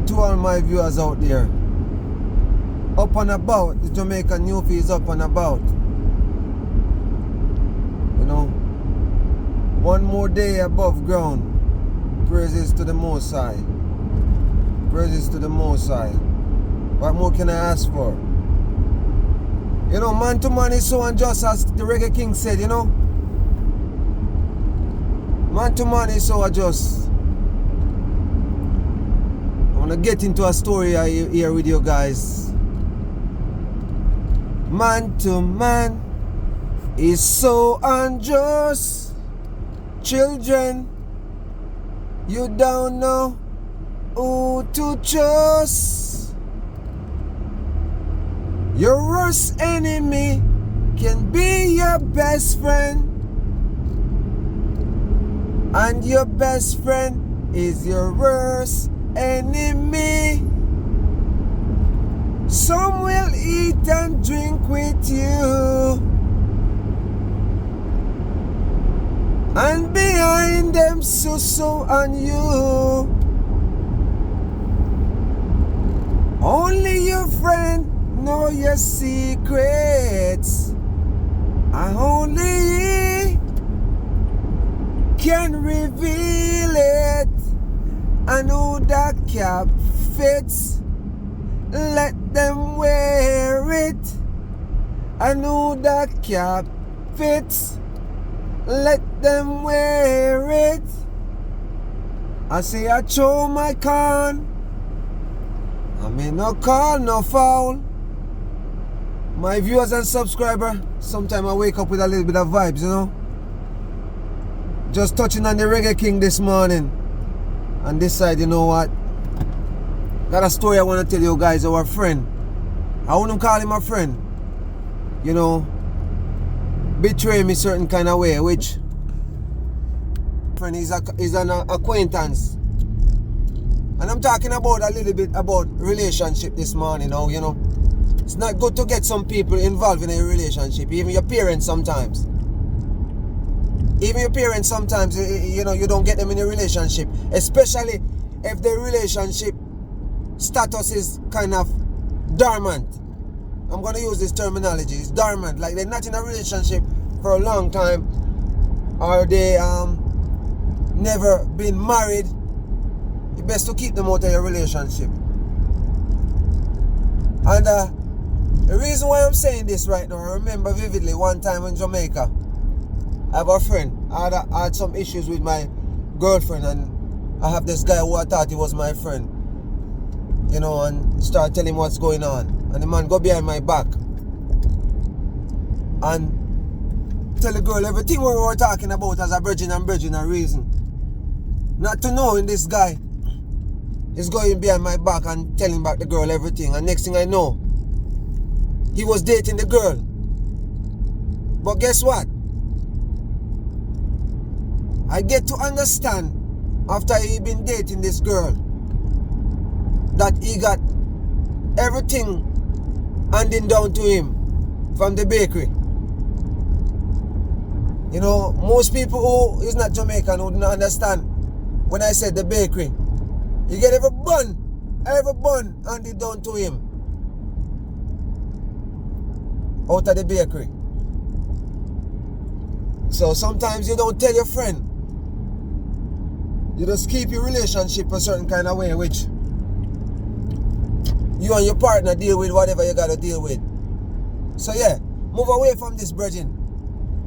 morning to all my viewers out there. Up and about, the Jamaican Newfie is up and about. You know, one more day above ground. Praises to the Most High. Praises to the Most High. What more can I ask for? You know, man to man is so unjust, as the Reggae King said, you know. Man to man is so unjust. I want to get into a story here with you guys. Man to man is so unjust. Children, you don't know who to trust. Your worst enemy can be your best friend, and your best friend is your worst enemy. Some will eat and drink with you, and behind them so on you. Only your friend know your secrets, and only he can reveal it. And who that cap fits, let them wear it. And who that cap fits, let them wear it. I say I throw my con, I may not call no foul. My viewers and subscribers, sometimes I wake up with a little bit of vibes, you know. Just touching on the Reggae King this morning, and decide, you know what, got a story I want to tell you guys. Our friend, I wouldn't call him a friend, you know, betray me certain kind of way, which friend is an acquaintance. And I'm talking about a little bit about relationship this morning now, you know. It's not good to get some people involved in a relationship, even your parents sometimes. Even your parents sometimes, you know, you don't get them in a relationship, especially if the relationship status is kind of dormant. I'm going to use this terminology. It's dormant, like they're not in a relationship for a long time, or they never been married. It's best to keep them out of your relationship. And the reason why I'm saying this right now, I remember vividly one time in Jamaica, I have a friend. I had some issues with my girlfriend, and I have this guy who I thought he was my friend, you know, and start telling him what's going on. And the man go behind my back and tell the girl everything we were talking about as a virgin and reason. Not to know in this guy is going behind my back and telling back the girl everything. And next thing I know, he was dating the girl. But guess what? I get to understand after he been dating this girl that he got everything handing down to him from the bakery. You know, most people who is not Jamaican wouldn't understand when I said the bakery. You get every bun handed down to him out of the bakery. So sometimes you don't tell your friend. You just keep your relationship a certain kind of way, which you and your partner deal with whatever you gotta deal with. So yeah, move away from this virgin.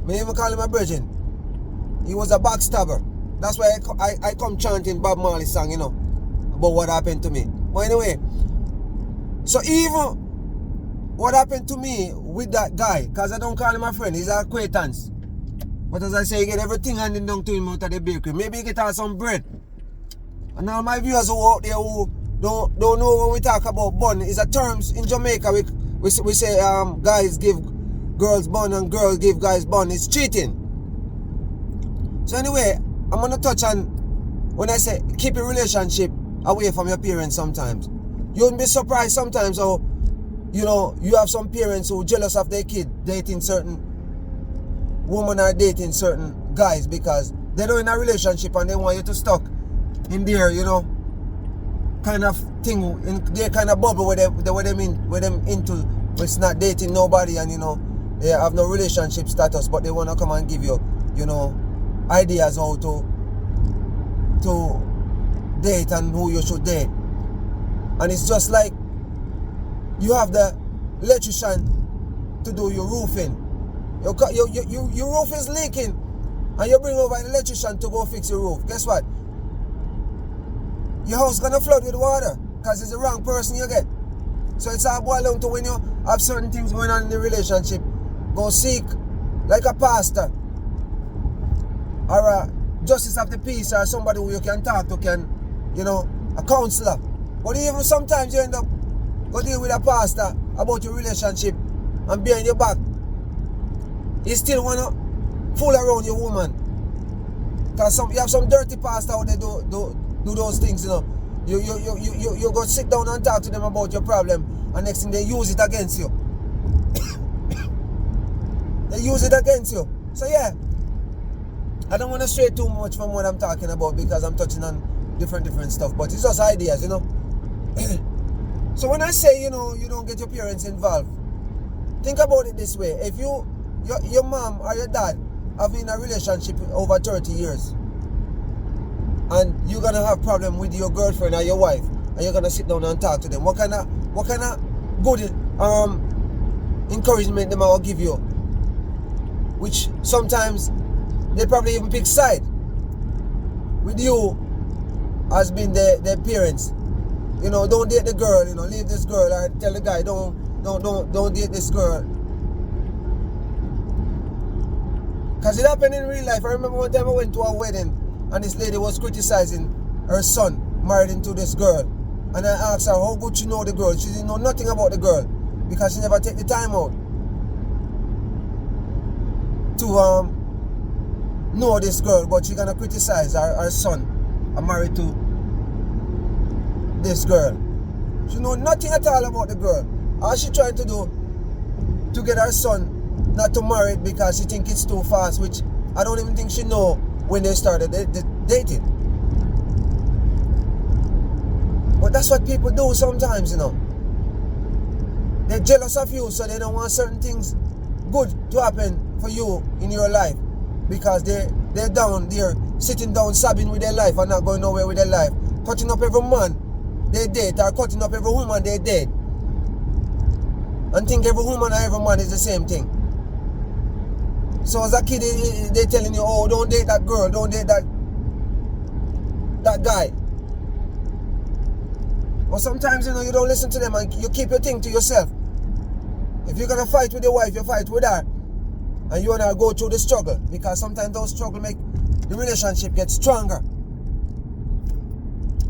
May even call him a virgin. He was a backstabber. That's why I come chanting Bob Marley song, you know, about what happened to me. But anyway, so even what happened to me with that guy, because I don't call him a friend, he's an acquaintance. But as I say, you get everything handing down to him out of the bakery. Maybe you get out some bread. And all my viewers who out there who don't know when we talk about bun, is a terms in Jamaica. We say guys give girls bun and girls give guys bun. It's cheating. So anyway, I'm going to touch on when I say keep your relationship away from your parents sometimes. You wouldn't be surprised sometimes how, you know, you have some parents who are jealous of their kid dating certain women or dating certain guys because they're not in a relationship and they want you to stuck in there, you know, kind of thing, in their kind of bubble where them into, where it's not dating nobody, and they have no relationship status, but they want to come and give you, ideas how to date and who you should date. And it's just like you have the electrician to do your roofing. Your roof is leaking, and you bring over an electrician to go fix your roof. Guess what? Your house gonna flood with water because it's the wrong person you get. So it's all boiled down to, when you have certain things going on in the relationship, go seek like a pastor or a justice of the peace, or somebody who you can talk to, a counselor. But even sometimes you end up go deal with a pastor about your relationship, and behind your back you still wanna fool around your woman. Cause you have some dirty pastor out there do those things, You go sit down and talk to them about your problem, and next thing they use it against you. They use it against you. So yeah, I don't want to stray too much from what I'm talking about, because I'm touching on different stuff, but it's just ideas, So when I say, you don't get your parents involved, think about it this way. If your mom or your dad have been in a relationship over 30 years, and you're gonna have problem with your girlfriend or your wife, and you're gonna sit down and talk to them, what kind of good encouragement them will give you? Which sometimes they probably even pick side with you as being their parents. Don't date the girl, leave this girl, or tell the guy don't date this girl. Cause it happened in real life. I remember one time I went to a wedding, and this lady was criticizing her son married into this girl. And I asked her how good she know the girl. She didn't know nothing about the girl, because she never take the time out to know this girl. But she gonna criticize her son married to this girl. She know nothing at all about the girl. All she trying to do to get her son not to marry it, because she think it's too fast, which I don't even think she know when they started dating. But that's what people do sometimes, They're jealous of you, so they don't want certain things good to happen for you in your life, because they're down there sitting down sobbing with their life and not going nowhere with their life, cutting up every man they date, or cutting up every woman they date, and think every woman or every man is the same thing. So as a kid, they telling you, oh, don't date that girl, don't date that guy. But sometimes, you don't listen to them, and you keep your thing to yourself. If you're going to fight with your wife, you fight with her. And you and her go through the struggle, because sometimes those struggles make the relationship get stronger.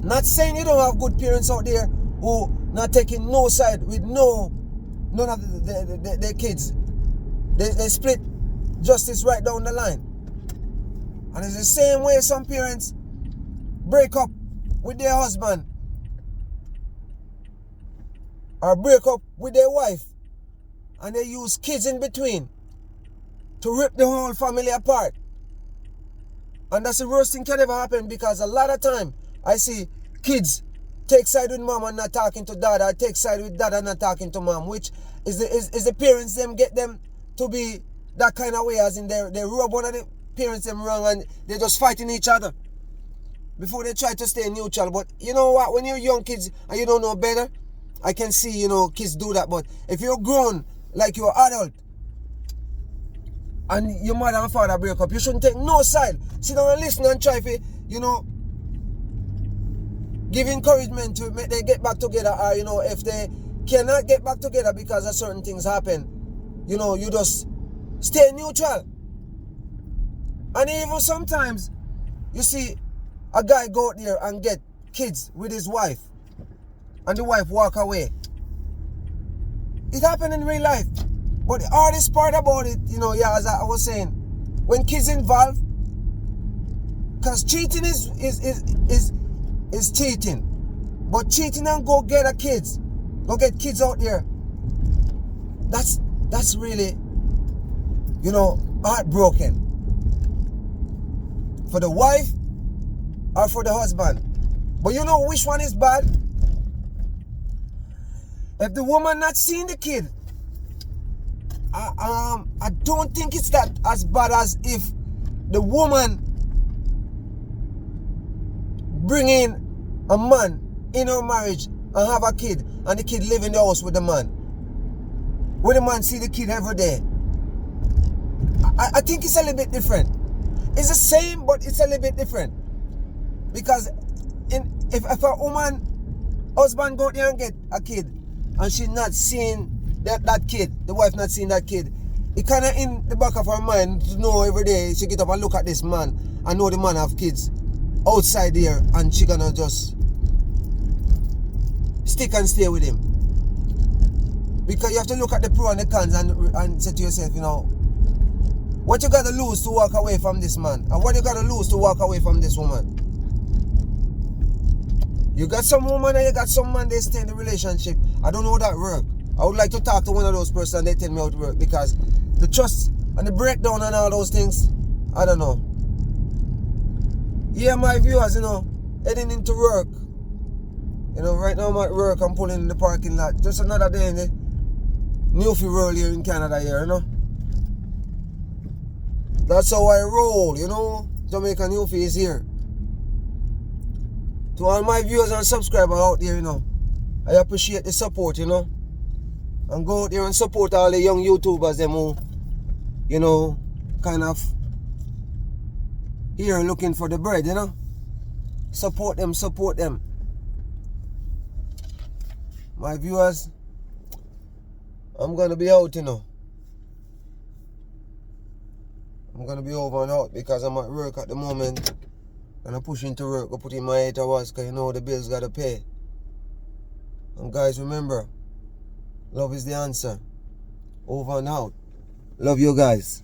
Not saying you don't have good parents out there who not taking no side with none of the kids. They split justice right down the line. And it's the same way some parents break up with their husband, or break up with their wife, and they use kids in between to rip the whole family apart. And that's the worst thing can ever happen, because a lot of time I see kids take side with mom and not talking to dad, or take side with dad and not talking to mom, which is the parents them get them to be that kind of way, as in they rub one of the parents them wrong, and they're just fighting each other before they try to stay neutral. But you know what, when you're young kids and you don't know better, I can see, kids do that. But if you're grown, like you're adult, and your mother and father break up, you shouldn't take no side. Sit down and listen and try to, give encouragement to make they get back together. Or, if they cannot get back together because of certain things happen, you just stay neutral. And even sometimes, you see a guy go out there and get kids with his wife, and the wife walk away. It happened in real life. But the hardest part about it, as I was saying, when kids involved, because cheating is cheating. But cheating and go get kids out there, that's really, heartbroken. For the wife or for the husband. But you know which one is bad? If the woman not seeing the kid, I don't think it's that as bad as if the woman bring in a man in her marriage and have a kid, and the kid live in the house with the man. When the man see the kid every day, I think it's a little bit different. It's the same, but it's a little bit different. Because if a woman, husband go there and get a kid, and she not seeing that kid, the wife not seeing that kid, it kind of in the back of her mind to know every day she get up and look at this man and know the man have kids outside there, and she gonna just stick and stay with him. Because you have to look at the pro and the cons and say to yourself, you know, what you gotta lose to walk away from this man, and what you gotta lose to walk away from this woman. You got some woman and you got some man, they stay in the relationship. I don't know how that work. I would like to talk to one of those persons and they tell me how it work, because the trust and the breakdown and all those things, I don't know. Yeah, my viewers, you know, heading into work. You know, right now I'm at work, I'm pulling in the parking lot. Just another day in the Newfie world here in Canada here, you know. That's how I roll, you know. Jamaican Newfie is here. To all my viewers and subscribers out there, you know, I appreciate the support, you know. And go out there and support all the young YouTubers, them who, you know, kind of here looking for the bread, you know. Support them, support them. My viewers, I'm going to be out, you know. I'm going to be over and out because I'm at work at the moment. And I'm pushing to work, go put in my 8 hours because you know the bills got to pay. And guys, remember, love is the answer. Over and out. Love you guys.